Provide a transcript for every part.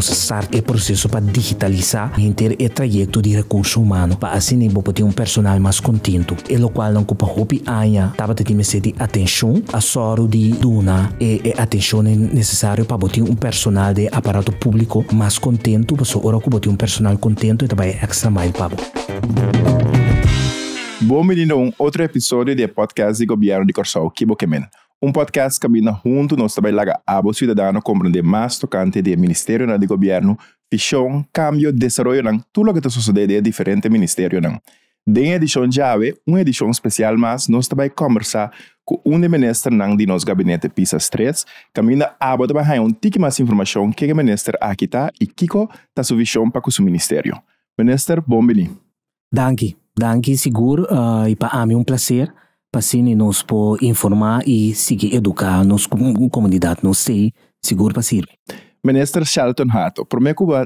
nos start o processo para digitalizar inteiro o trajeto de recurso humano para assim vou ter personal mais contento e lo qual não culpa hopi anha tava te me de atenção a soro de duna e atenção necessário para botar personal de aparato público mais contento para ora que botar personal contento e também extra mile para Bom menino, outro episódio do podcast de governo de Corsol, Kibokemen. Podcast que caminha junto, nós também laga abo cidadano compreender mais tocante do Ministério de Governo, visão, cambio, desenvolvimento, tudo o que está sucedendo de diferentes ministérios. Em edição chave, uma edição especial mais, nós também conversar com dos ministros de nosso gabinete PISA 3, caminha abo também um tique mais informação que o ministro aqui está e Kiko está sua visão para o seu ministério. Ministro, bom menino. Danke, seguro, e para mim prazer. Para assim nós podemos informar e seguir educar nossa comunidade, nós sei, seguro para servir. Minister Charlton Hato, por mim que vai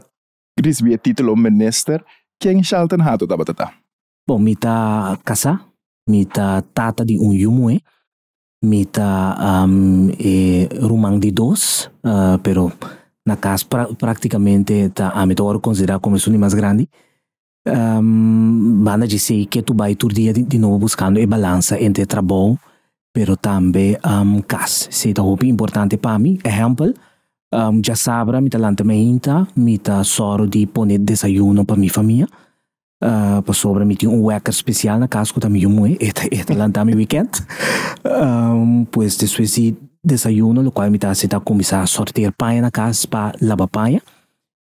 receber o título minister, quem Charlton Hato está batata? Bom, me tá casa, me tá tata de yumue, me tá rumang de dois, pero na casa praticamente tá a me tô considerar como o mais grande. Banda de sei que tu vai todo dia de novo buscando a balança entre trabalho pero também casa. Sei tá muito importante para mim. Exemplo, já sabe, me tá lançamento, me tá soro de poner desayuno para minha família. Para sobre me tem wecker especial na casa que tá me muito e tá meu weekend. Pues depois de desayuno, o qual me tá se tá começar a sortear paia na casa para lavar paia.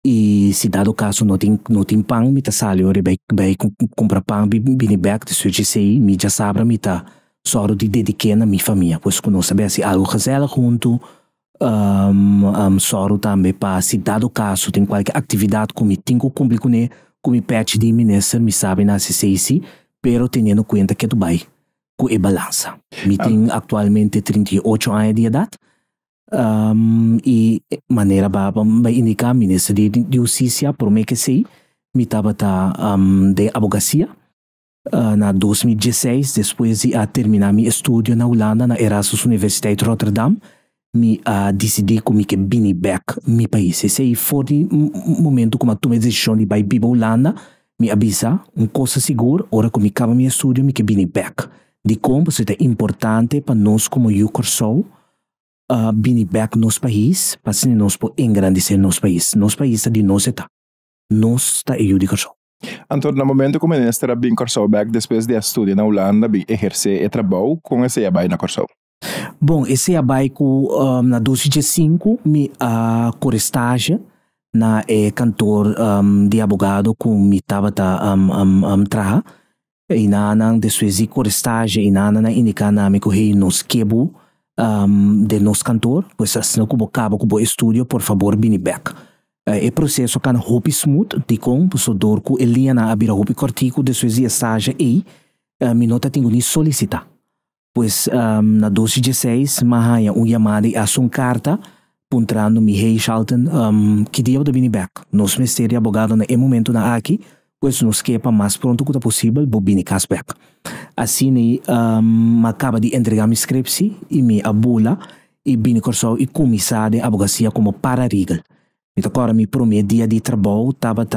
E se dado caso não tem pão, me tá sali ora vai comprar pão bini back de sujeito sei, me já sabe me tá só de dedicar na minha família, pois quando sabe se algo fazer junto, só também para se dado caso tem qualquer atividade que me tenho que cumprir com me pede de ministro, me sabe na se pero tendo conta que tu vai com a balança. Me tem atualmente 38 anos de idade. E maneira para indicar ministro de justiça por mim que sei me estava de advocacia na 2016 depois de terminar meu estudo na Holanda na Erasmus Universiteit Rotterdam me decidi como que vim back meu país e sei foi o momento como tomei a decisão de ir para Holanda me avisa coisa segura ora como acaba meu estudo me que vim back de como isso é importante para nós como Corsol vim back nos país, para assim nós podemos engrandecer nos país. Nos país de nós está. Nós está eu de Corsol. Então, no momento que o ministro vem Corsol back, depois de estudar na Holanda, vem exercer o trabalho, com esse abai na Corsol? Bom, esse abai com na 2005, me estágio na cantor de advogado com me estava trabalhando. E na depois de estágio e na indicar na me correr nos quebo de nosso cantor, pois assim como acaba com o estúdio, por favor, vem back. O processo can hopi smooth, de como o dor com Elia na abira hopi cortico de suas estágio e minota tenho ni solicitar. Pois na 2016, mahaya chamada a sua carta, puntrando mi rei Charlton, que dia de vem back. Nos ministério abogado na momento na aqui, pois nos quepa mais pronto que possível, vou vir back. Assim, acaba de entregar minha scripsi e minha abula e vim Corsol e começar a advocacia como paralegal. Então, agora, meu primeiro dia de trabalho estava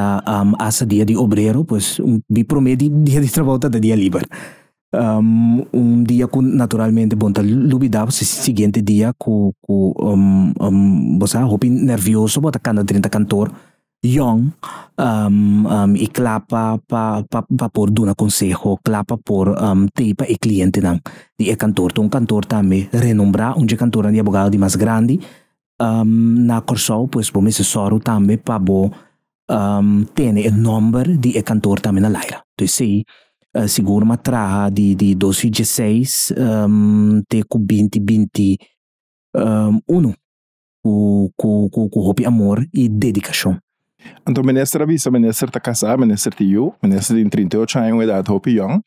essa dia de obreiro, pois meu primeiro dia de trabalho estava dia livre. Dia que naturalmente bom tá lubidava, o seguinte dia você hopi nervioso, bota cada 30 cantor young e clapa pa por dar conselho, clapa por teipa e cliente não e cantor também renombrar cantor de advogado de mais grande na Corsol pois bom esse soro também para bo ter o número de cantor também na Laira então sei seguro uma traha de 2016 te com 2021 com hopi amor e dedicação. Então, o ministro avisa, o ministro está casado, o ministro tem 38 anos de idade, hopi young,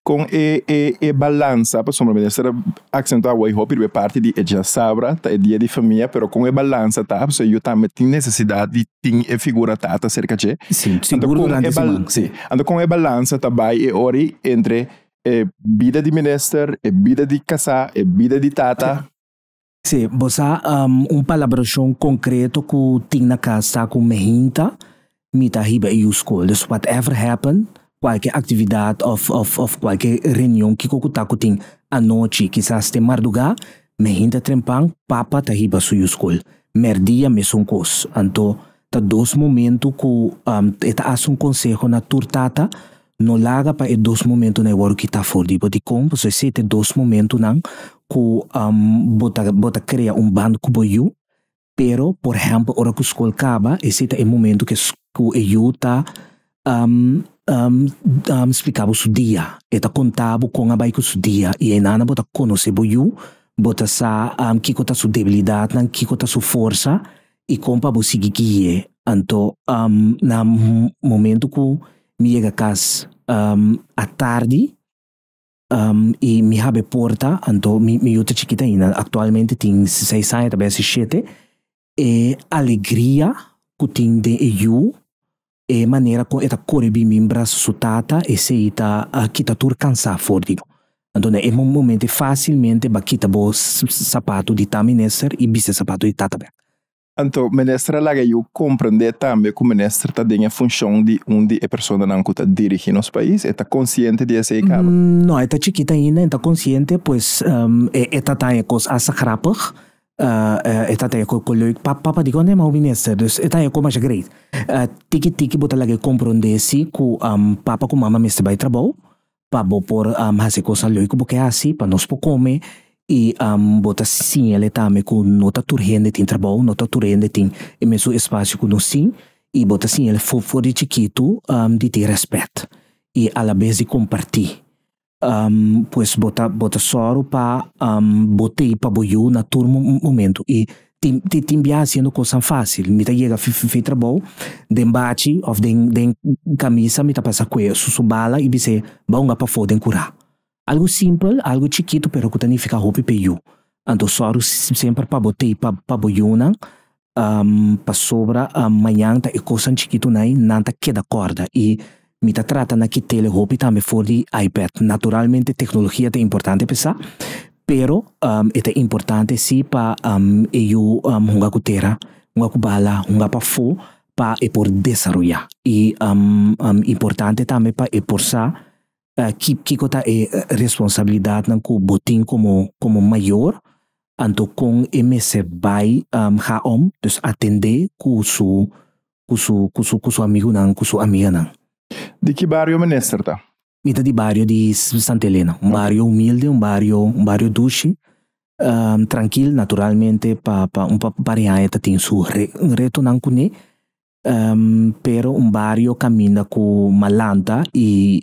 com a balança, por exemplo, o ministro acentua o hopi de parte de já sabra, tá dia de família, mas com a balança, tá, porque eu também tenho necessidade de ter a figura tata cerca de. Sim, seguro durante a semana. Sim, então com a balança, tá, vai ori entre vida de ministro, vida de casar, vida de tata. Sim, você palabração concreto que tem na casa com mehinta, mita riba e escola. Dus whatever happen, qualquer atividade of qualquer reunião que você tem à noite, quizás tem marduga, mehinta trempang, papa ta riba su escola. Merdia mesmo coisa. Então, tá dois momentos que eta as consejo na turtata, no laga pa e dois momentos na hora que tá fora de boticom, você se te dois momentos não que bota cria bando que boiu, pero por exemplo ora que escola acaba esse é o momento que eu tá explicava o dia, eta contava com a baixo o dia e aí nana bota conhecer boiu, bota sa que tá sua debilidade, não que tá sua força e compa bo seguir guie. Então na momento que me chega a casa à tarde e me abre porta, então me yuta chiquita ainda, atualmente tem 6 anos, talvez 7, e alegria que tem de eu, e maneira como ela corre bem em braço sutata, e se ita kita tur cansar for digo. Então é um momento facilmente ba kita bo sapato de tamineser e bise sapato de tata bem. Então, ministra laga eu compreender também que o ministro está dentro a função de onde a pessoa não está dirigindo os países, está consciente de esse cabo? Não, está chiquita ainda, está consciente, pois está tá coisa asa krapig, está tá com colher, papa digo nem mau ministro, dus está com mais great. Tiki bota laga compreender se que papa com mama mestre vai trabalhar, para por fazer coisa loi que porque assim, para nós por comer. E bota sim ele também com nota turrende tem trabalho, nota turrende tem imenso espaço com nós sim e bota sim ele for de chiquito de ter respeito e a la vez de compartilhar pois bota só para botei para boiu na turma momento e tem bia sendo coisa fácil me tá chega fi trabalho den bate of den camisa me tá passa com su bala e dizer bom para foden curar. Algo simples, algo chiquito, pero que também fica roupa para eu. Então, só sempre para botar para boiuna, para sobra, amanhã tá e coisa chiquito não tá queda corda. E me tá trata na que tele roupa também for de iPad. Naturalmente, tecnologia é importante pensar, pero é importante sim para eu hunga kutera, hunga kubala, hunga para fo, para por desenvolver. E importante também para por sa que kota é responsabilidade não que botin como maior então com esse vai dus atender com su amigo não com sua amiga não. De que bairro ministro tá? Mita de bairro de Santa Helena, bairro humilde, bairro duche, tranquilo naturalmente para pareja tem su reto não kune. Pero barrio caminha com malanta e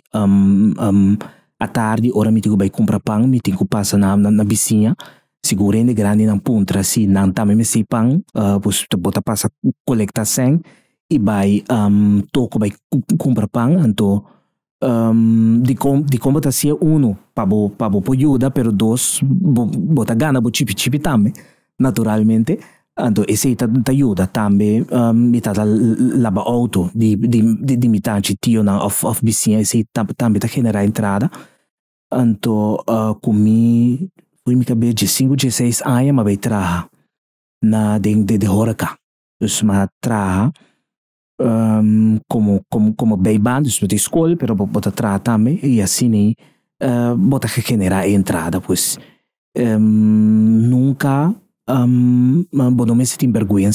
à tarde hora me tenho que comprar pão me tenho que passar na vizinha seguramente grande na ponta assim não também me sei pão pois bota passa colecta sem e vai toco vai comprar pão então de como tá se para bo ajuda pero dois bota gana bo chip também naturalmente. Então, esse ajuda também, me tá lava auto de mitad tio na of vizinha, esse também tá generar entrada. Então, comi, fui me caber de 5, 6 anos, mas vai trabalhar na de Horeca. Dus mas trabalhar como beiban, dus de escola, pero bota trabalhar também e assim bota generar entrada, pues nunca não me sinto vergonha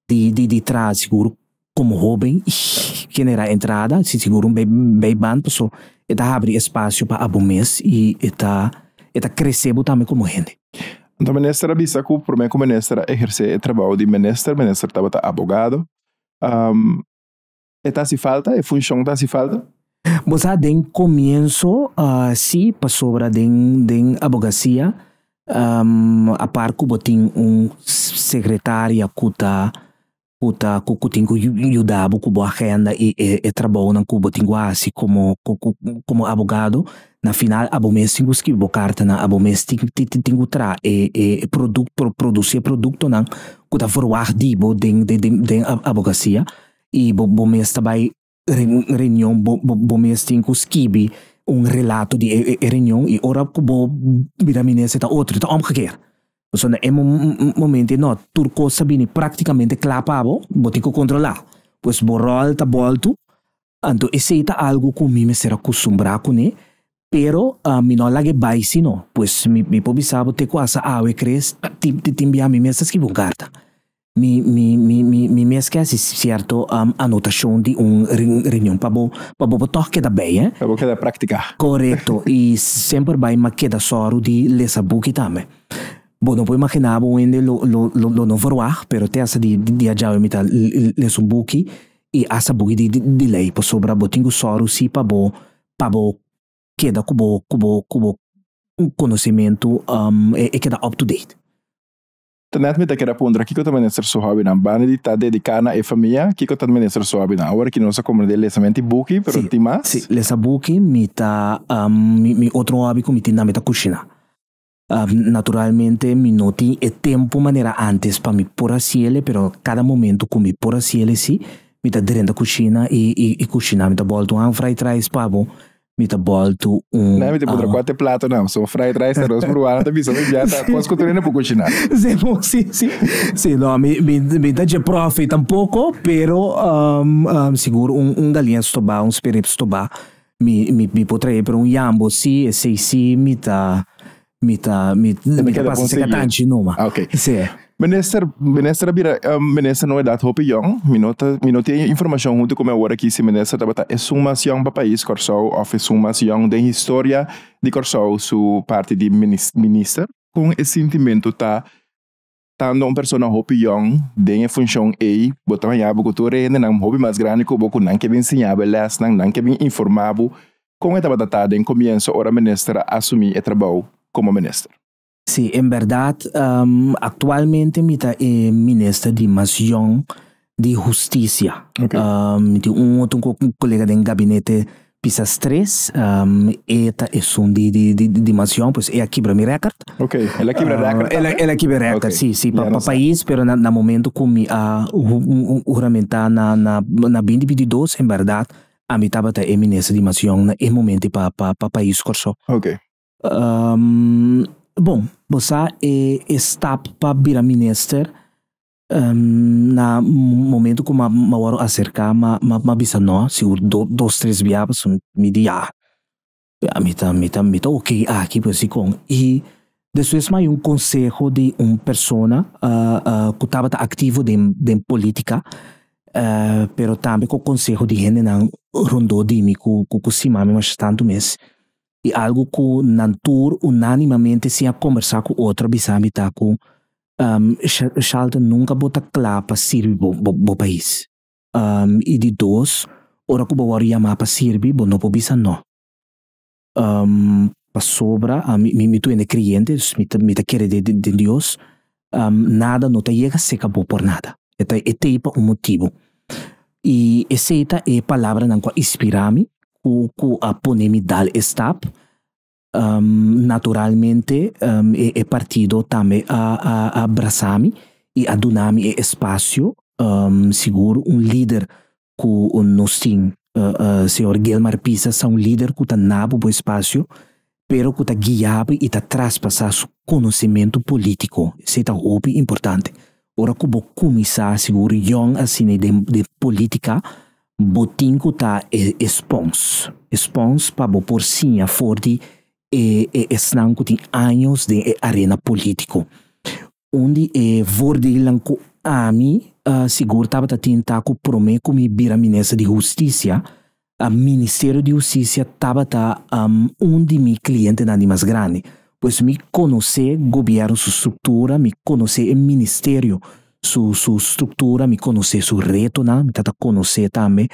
de trás seguro como jovem generar entrada se seguro bem pessoa está abre espaço para o mês e está crescer também como gente. Então ministra avisa que por mim como ministra exercer trabalho de ministra estava abogado está se falta a função está se falta. Você den começo sim para sobra den advocacia. A par que botin secretária que tem que ajudar com a agenda e trabalho na que botin assim como abogado na final abo mês tem que escrever carta na abo mês tem que tra e produzir produto na que tá forward dibo den advocacia e bo mês também reunião bo mês tem que escrever relato de reunião e ora que bo vitamina está outro, está omgekeerd. So na momento no turco sabini praticamente clapavo, botico controlar. Pues borrol ta volto. Anto aceita algo que me será acostumbrado com né, pero mi no lage baisi no, pues mi pobisabo te quase awe cres timbia mi mesas que carta. Mi esquece certo anotação de reunião para bo toque da bem, para bo queda prática. Correto, e sempre vai ma queda soro de lesa buki também. Bom, não pode imaginar bom ainda lo não verwag, pero te essa de ajau mi ta lesa buki e essa buki de lei para sobra botingo soro si para bo queda cubo conhecimento e queda up to date. Net met aquela pondra que também minister so hobby na banda de tá dedicada à família que também minister so hobby na agora que nossa comunidade lesamento buki pero sí, tem mais sim lesa buki mi outro hobby que mi tinha meta cozinha naturalmente mi noti e tempo maneira antes para mi por asiele pero cada momento que mi por asiele si mi tá dentro da cozinha e cozinha mi tá volto fried rice pavo mi ta bolto não mi te podrá quatro prato não só fried rice arroz peruano também só me viata posso cozinhar para cozinhar sim no mi ta je profe tampouco pero seguro galinha stoba spirip stoba mi potrei per jambo sì e sei sì mi ta passa secatanci numa ok sì Minister não é dado hopi young, minota informação junto com a hora que se minister tabata é sumação para país Corsou, ou é sumação da história de Corsou, su parte de minister, com esse sentimento tando uma pessoa hopi young, tem a função aí, botar já boco tore, não hobby mais grande que boco não que bem ensinava, les não que bem informavo, com a tabata tem começo hora minister assumir o trabalho como minister. Sí, en verdad, actualmente mi ta ministra de más young de justicia. Okay. Otro colega del gabinete pisas 3, esta es un de más young, pues ella quebra mi record. Ok, ela quebra record. Ela quebra record, okay. sí, para país, pero na momento que mi juramentar na 2022, en verdad, a mi estaba ministra de más young na momento para país corso. Ok. Bom, você está para virar minister na momento que eu vou acercar, mas bisa não, seguro 2-3 viagens, me dia, me tá ok aqui por si com e depois mais conselho de persona que estava ativo de política, pero também com conselho de gente não rondou de mim que se mame mais tanto mês. E algo que natur unanimamente se a conversar com outra bisami tá com Charlton nunca bota claro para servir bo país e de dois ora que bo chamar para servir bo não po bisa não para sobra mi tu ene cliente mi ta querer de Deus nada não ta chega seca bo por nada é tipo motivo e essa é palavra não que inspira-me que a ponemi dal estap naturalmente é partido também a abraçar-me e a donar-me espaço seguro líder que nós tem senhor Guilmar Pisa é líder que está nabo o espaço pero que está guiado e está traspassar seu conhecimento político isso é muito importante ora que vou começar seguro young assim de política botin que tá spons para por sim a forte esnan que tem anos de arena político onde vordelan que a mim seguro estava tentar que prometo me vira ministra de justiça a Ministério de Justiça estava onde meu cliente não é mais grande pois me conhecer governo sua estrutura me conhecer o ministério sua estrutura me conhecer seu reto me tata conhecer também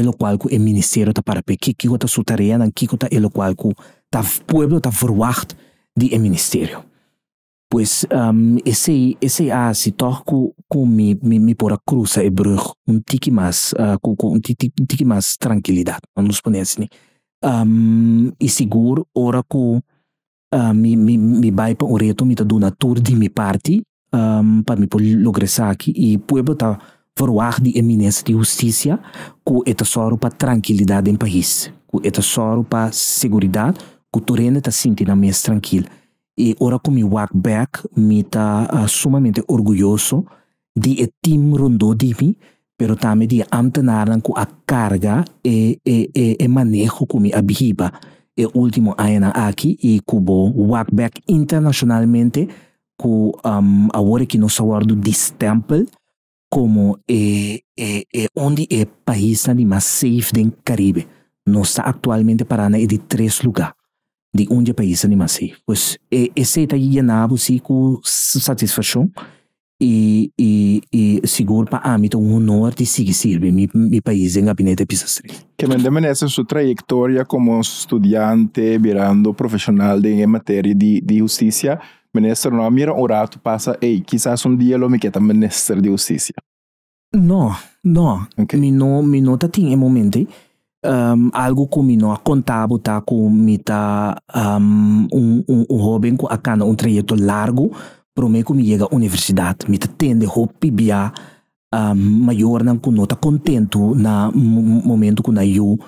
lo qual que o ministério está para que está sua tarefa que está lo qual que tá povo está verwacht de ministério pois esse se toca com me por a cruza e brug tique mais com tique mais tranquilidade vamos poner assim e seguro ora que me vai para o reto me tá dando tour de minha parte para me poder lograr aqui e povo tá verwacht de eminência de justiça que é tesoro para tranquilidade em país que é tesoro para segurança que o terreno tá sentindo mais tranquilo E ora que me walk back, me tá sumamente orgulhoso de o team rondou de mim, pero também de amtenaran com a carga e manejo com me abiba. E último ano aqui e cubo walk back internacionalmente com agora que nós aguardo destempel como onde é país mais safe do Caribe. Nós está atualmente parando de 3 lugares de onde é país mais safe. Pois esse está llenado sim com satisfação e seguro para mim é honor de seguir servir meu país em gabinete pisastri. Que me nessa sua trajetória como estudante, virando profissional em matéria de justiça, ministro não mira orato passa, quizás dia lo me queda ministro de justiça. No, Okay. mi no ta ting em momento algo que mi no contava tá com mi tá jovem com acana trajeto largo pro me que mi chega à universidade mi tá tende hopi bia maior não com nota contento na momento que na eu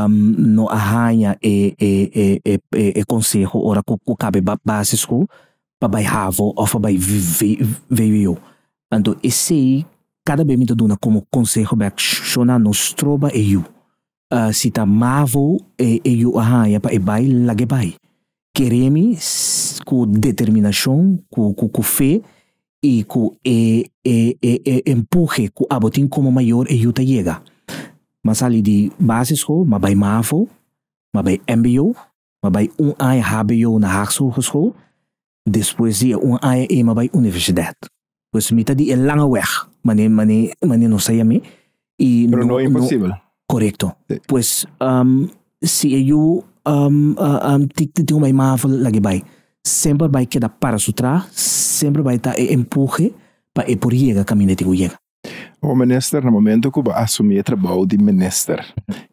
no arranha e consejo ora que cabe básico para bairravo ou para veio então esse cada vez me dá como consejo back shona nos troba e eu se tá mavo e eu arranha para e vai lage vai quereme com determinação com fé e com empurre com abotin como maior e eu tá chega mas ali de básico mas vai mavo mas vai MBO mas vai ano HBO na Hogeschool depois de ano e mas vai universidade pois me tá de lange weg mane não saia me e Pero no é impossível. Correcto. Sí. Pues se eu tenho uma imagem lá que vai sempre vai quedar para sutra sempre vai estar empurre para por chegar caminho que chega. O ministro no momento que vai assumir o trabalho de ministro,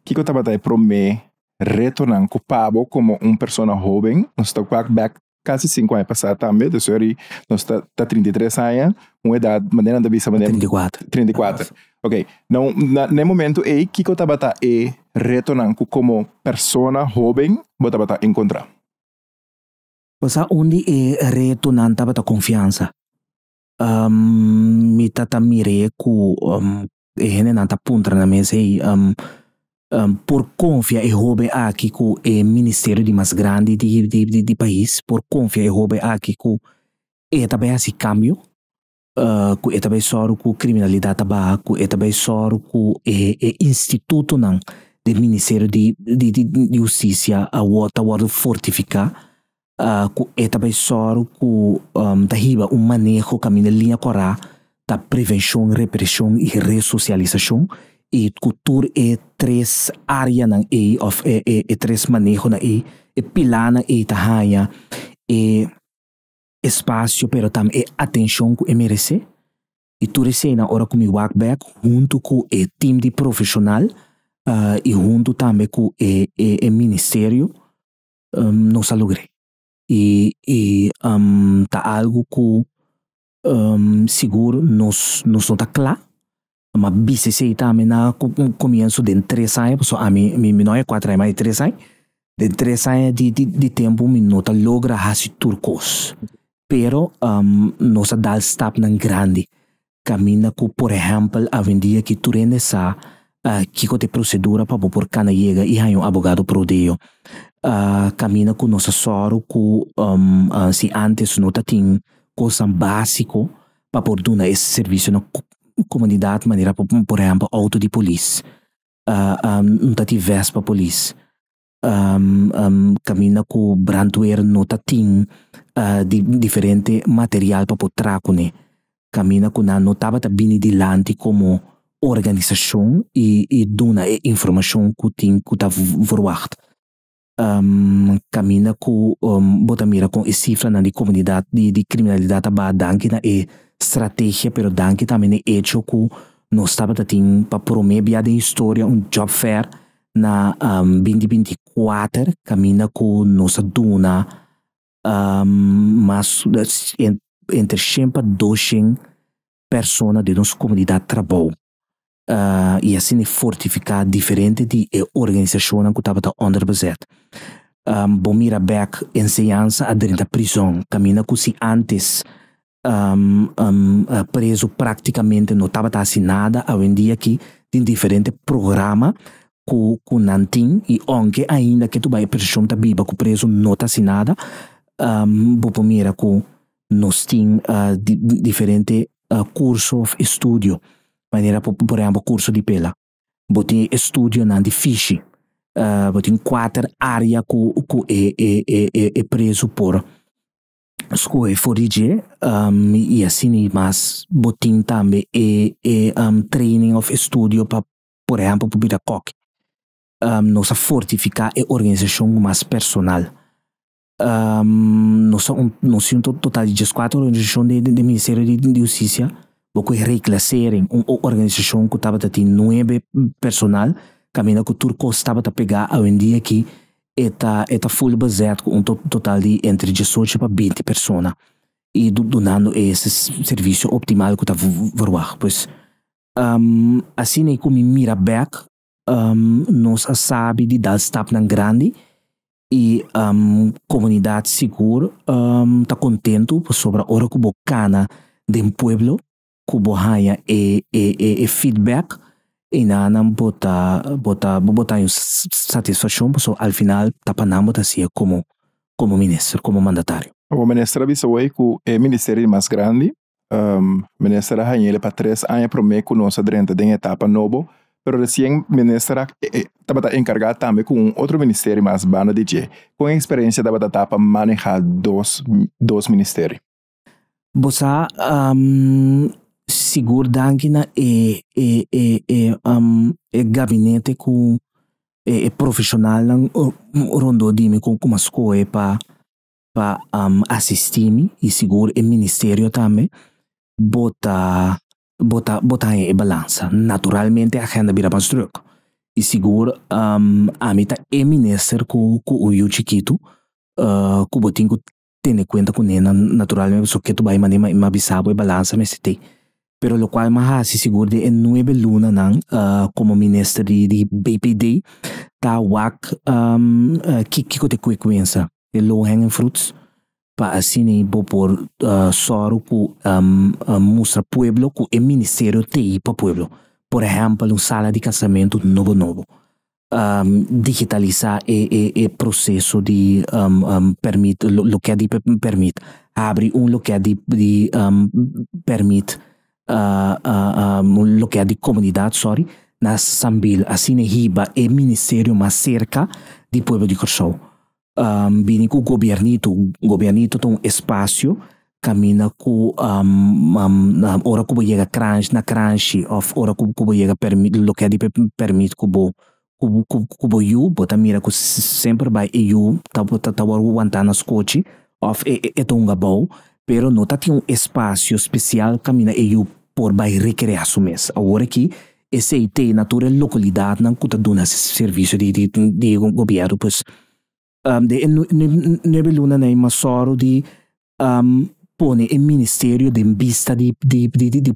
que eu estava aí para me retornar culpado como pessoa jovem, nós estamos back quase 5 anos passados também, de série nós está 33 anos, uma idade maneira de vista maneira 34. Ok, não no momento que eu estava aí retornar como pessoa jovem, eu estava encontrar. Pois onde é retornar estava a confiança. Me tata mire ku hene nanta puntra na mesa por confiar e roube aqui ku ministério de mais grande de país por confiar e roube aqui ku também assim cambio ku também só ku criminalidade ba ku também só ku instituto nan de ministério de justiça a word fortificar ku também só ku tahiba manejo caminho linha corá da prevenção, repressão e ressocialização e cultura três áreas nan of três manejo na pilar na tahanha espaço pero também atenção que merece e tudo isso na hora que me walk back junto com o time de profissional e junto também com o ministério nos logrei e tá algo que seguro nos não está claro mas BCC também na começo de 3 anos só a mim não é 4 anos mas 3 anos de 3 anos de tempo me não tá logra hasi turcos pero nos dá step nan grande camina com por exemplo a vendia que tu renesa que tem procedura para por cana chega e há advogado pro dio camina com nossa soro com se antes não tem coisa básico para por dar esse serviço na comunidade maneira por exemplo auto de polícia não tem vespa polícia camina com brandweer não tem diferente material para por traco né camina com não estava bem dilante como organização e dona informação que tem que tá verwacht camina com bota mira com cifra na comunidade de criminalidade ba danke na estratégia pero danke também é hecho que nós estava tem para promover a história job fair na 2024 camina com nossa dona mas entre sempre 200 pessoas de nossa comunidade de trabalho e assim fortificar diferente de organização que estava under bezet bomira back enseñança dentro da prisão. Camina como se antes preso praticamente não estava assinada, hoje em dia aqui tem diferente programa com nantin e onde ainda que tu vai prisão tá biba com preso não está assinada, bomira com nós tem diferente curso of estudio, maneira por exemplo curso de pela, botem estudio na de fiche, botem 4 áreas que é preso por escola forige e assim mas botem também training of estudio para por exemplo para vida coque, nossa fortificar a organização mais personal. Nós um total de 4 organizações do Ministério de Justiça, porque reclassarem uma organização que estava tendo 9 personal, caminha que o turco estava a pegar hoje em dia que está full baseado com um total de entre 18 para 20 pessoas e donando esse serviço optimal que está voar. Pois assim é como mira back, nós sabe de dar step na grande e comunidade segura está contento sobre a hora que bocana do pueblo que bohanha e feedback e nana bota satisfação porque ao final tá panamo tá assim como ministro, como mandatário. O ministro avisa hoje que o ministério mais grande, ministro Rainha para 3 anos promete que nós dentro de etapa novo. Pero recién ministra estava encarregado também com outro ministério mais banda de G. Com a experiência da para manejar dois ministérios. Bosa seguro dankina gabinete com profissional rondo dime com uma escola para assistir-me e seguro o ministério também bota em balança. Naturalmente a agenda vira mais truque. E seguro a meta é ministro com o Yu Chiquito que botinho tem conta com ele naturalmente só que tu vai mandar uma bisabo e balança mas tem. Pero lo qual mas se seguro de 9 luna nan como ministro de BPD tá wak que te frequência de low hanging fruits para assim por soro ku mostra pueblo ku o ministério TI para pueblo. Por exemplo, sala de casamento novo. Digitalizar o processo de permite, lo que é de permite. Abre lo que é de permite, lo que é de comunidade, na Sambil, assim riba o ministério mais cerca do pueblo de Corsou. Bini com o governito tem um espaço camina com hora que chega crunch na crunch of hora que chega permite lo que é de permite cubo you bota mira que sempre vai eu tá aguentar nas coche of tonga bom pero não tá tem um espaço especial camina eu por vai recrear su mês agora que esse tem natura localidade não que tá dando esse serviço de governo pois de nebeluna na masoro de pone o ministério de vista de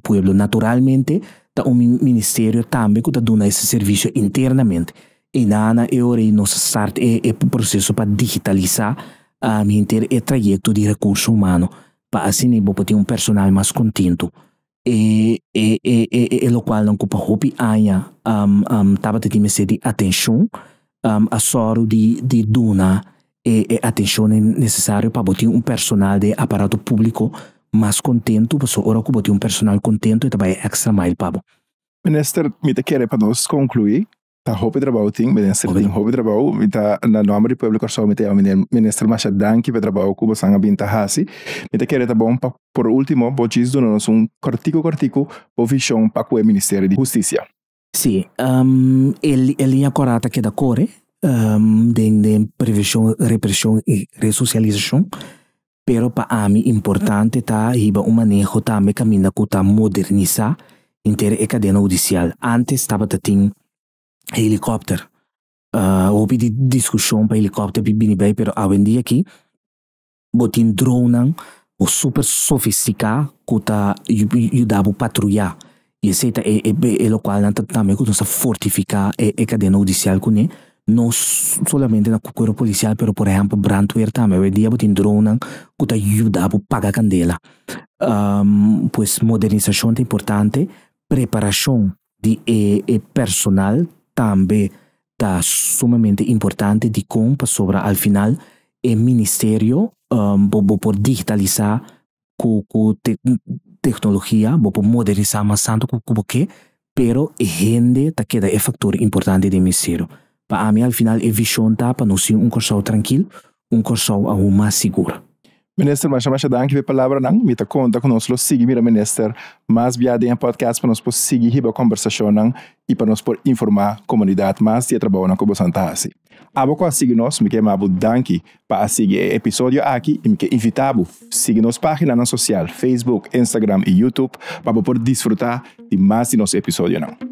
pueblo naturalmente tá ministério também que tá dando esse serviço internamente e nana é hora de nós start o processo para digitalizar inteiro o trajeto de recurso humano para assim poder ter personal mais contento e lo qual não culpa hopi anya tava tendo de atenção a soro de duna e atenção necessário para botar personal de aparato público mais contento, porque ora que botar personal contento e também extra mile para Minister, me te quer para nós concluir, tá hobby trabalho tem, minister tem hobby trabalho, me tá na nome do público só me te minister mais danke para trabalho que você binta hasi, me te quer tá bom por último, botis donos cortico o visão para o Ministério de Justiça. Sì, linha corata que da core de prevenção, repressão e ressocialização, pero para mim importante tá hiba manejo também caminha que tá modernizar inteira a cadeia judicial. Antes estava tem helicóptero, houve de discussão para helicóptero bem bem, pero hoje em dia aqui botin drone o super sofisticado que tá ajudava a patrulhar. E esse é o qual também que nós fortificar a cadeia judicial com ele, no solamente na cuero policial, pero por ejemplo brandweer também. Hoje dia tem drone que te ajuda a pagar candela. Pues modernização é importante, preparação de personal também tá sumamente importante de como sobre al final o ministério por digitalizar com tecnologia, por modernizar mais tanto como que, pero gente tá queda é fator importante do ministério. Para mim, al final, a visão tá para nós ser corso tranquilo, corso aún mais seguro. Minister, mas danke pela palavra não, me tá conta conosco, siga mira minister, mas viado em podcast para nós por seguir a conversação não e para nós por informar a comunidade mais de trabalho na Cuba Santa Asi. Abo com a seguir nós, me quer mabo danke para seguir episódio aqui e me quer invitar a seguir nos página na social, Facebook, Instagram e YouTube para por desfrutar de mais de nosso episódio não.